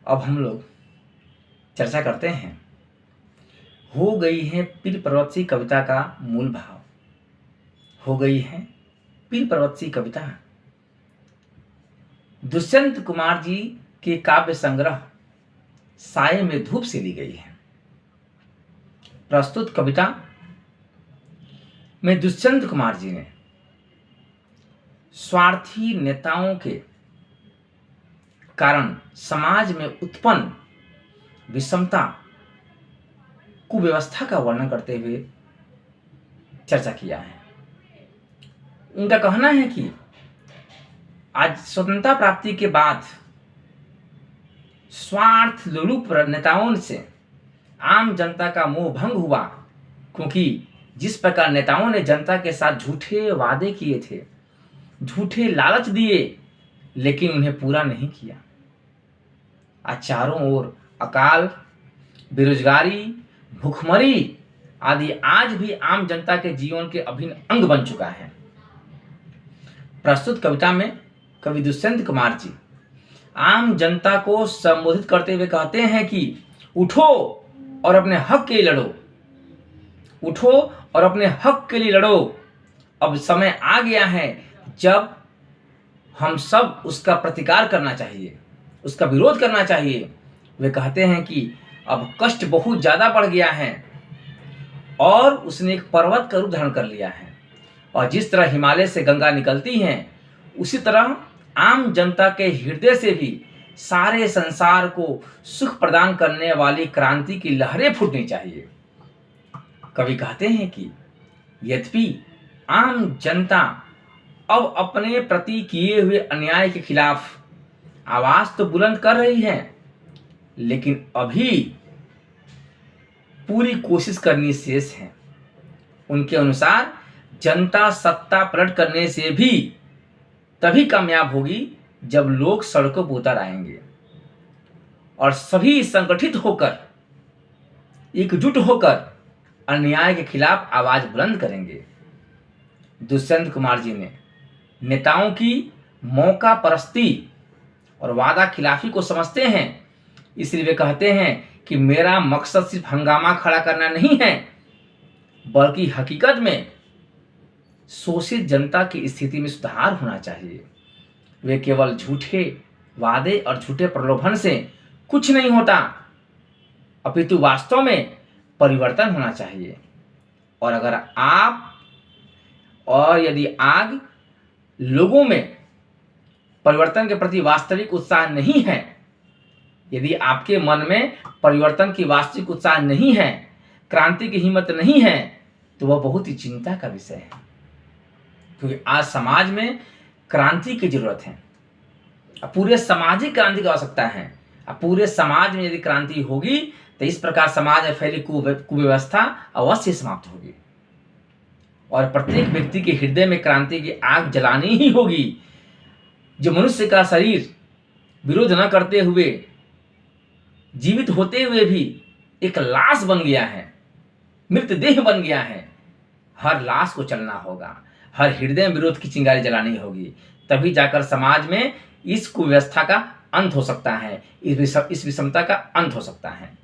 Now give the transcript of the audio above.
अब हम लोग चर्चा करते हैं, हो गई है पीर पर्वत सी कविता का मूल भाव। हो गई है पीर पर्वत सी कविता दुष्यंत कुमार जी के काव्य संग्रह साये में धूप से ली गई है। प्रस्तुत कविता में दुष्यंत कुमार जी ने स्वार्थी नेताओं के कारण समाज में उत्पन्न विषमता, कुव्यवस्था का वर्णन करते हुए चर्चा किया है। उनका कहना है कि आज स्वतंत्रता प्राप्ति के बाद स्वार्थ लोलुप नेताओं से आम जनता का मोह भंग हुआ, क्योंकि जिस प्रकार नेताओं ने जनता के साथ झूठे वादे किए थे, झूठे लालच दिए, लेकिन उन्हें पूरा नहीं किया। आज चारों ओर अकाल, बेरोजगारी, भूखमरी आदि आज भी आम जनता के जीवन के अभिन्न अंग बन चुका है। प्रस्तुत कविता में कवि दुष्यंत कुमार जी आम जनता को संबोधित करते हुए कहते हैं कि उठो और अपने हक के लिए लड़ो, उठो और अपने हक के लिए लड़ो। अब समय आ गया है जब हम सब उसका प्रतिकार करना चाहिए, उसका विरोध करना चाहिए। वे कहते हैं कि अब कष्ट बहुत ज़्यादा बढ़ गया है और उसने एक पर्वत का रूप धारण कर लिया है, और जिस तरह हिमालय से गंगा निकलती हैं, उसी तरह आम जनता के हृदय से भी सारे संसार को सुख प्रदान करने वाली क्रांति की लहरें फूटनी चाहिए। कवि कहते हैं कि यद्यपि आम जनता अब अपने प्रति किए हुए अन्याय के खिलाफ आवाज तो बुलंद कर रही है, लेकिन अभी पूरी कोशिश करनी शेष है। उनके अनुसार जनता सत्ता पलट करने से भी तभी कामयाब होगी जब लोग सड़कों पर उतर आएंगे और सभी संगठित होकर, एकजुट होकर अन्याय के खिलाफ आवाज बुलंद करेंगे। दुष्यंत कुमार जी ने नेताओं की मौका परस्ती और वादा खिलाफी को समझते हैं, इसलिए वे कहते हैं कि मेरा मकसद सिर्फ हंगामा खड़ा करना नहीं है, बल्कि हकीकत में शोषित जनता की स्थिति में सुधार होना चाहिए। वे केवल झूठे वादे और झूठे प्रलोभन से कुछ नहीं होता, अपितु वास्तव में परिवर्तन होना चाहिए। और अगर यदि आग लोगों में परिवर्तन के प्रति वास्तविक उत्साह नहीं है, यदि आपके मन में परिवर्तन की वास्तविक उत्साह नहीं है, क्रांति की हिम्मत नहीं है, तो वह बहुत ही चिंता का विषय है। क्योंकि आज समाज में क्रांति की जरूरत है, पूरे सामाजिक क्रांति की आवश्यकता है। पूरे समाज में यदि क्रांति होगी तो इस प्रकार समाज में फैली कुव्यवस्था अवश्य समाप्त होगी, और प्रत्येक व्यक्ति के हृदय में क्रांति की आग जलानी ही होगी। जो मनुष्य का शरीर विरोध न करते हुए, जीवित होते हुए भी एक लाश बन गया है, मृतदेह बन गया है, हर लाश को चलना होगा, हर हृदय में विरोध की चिंगारी जलानी होगी। तभी जाकर समाज में इस कुव्यवस्था का अंत हो सकता है, इस विषमता का अंत हो सकता है।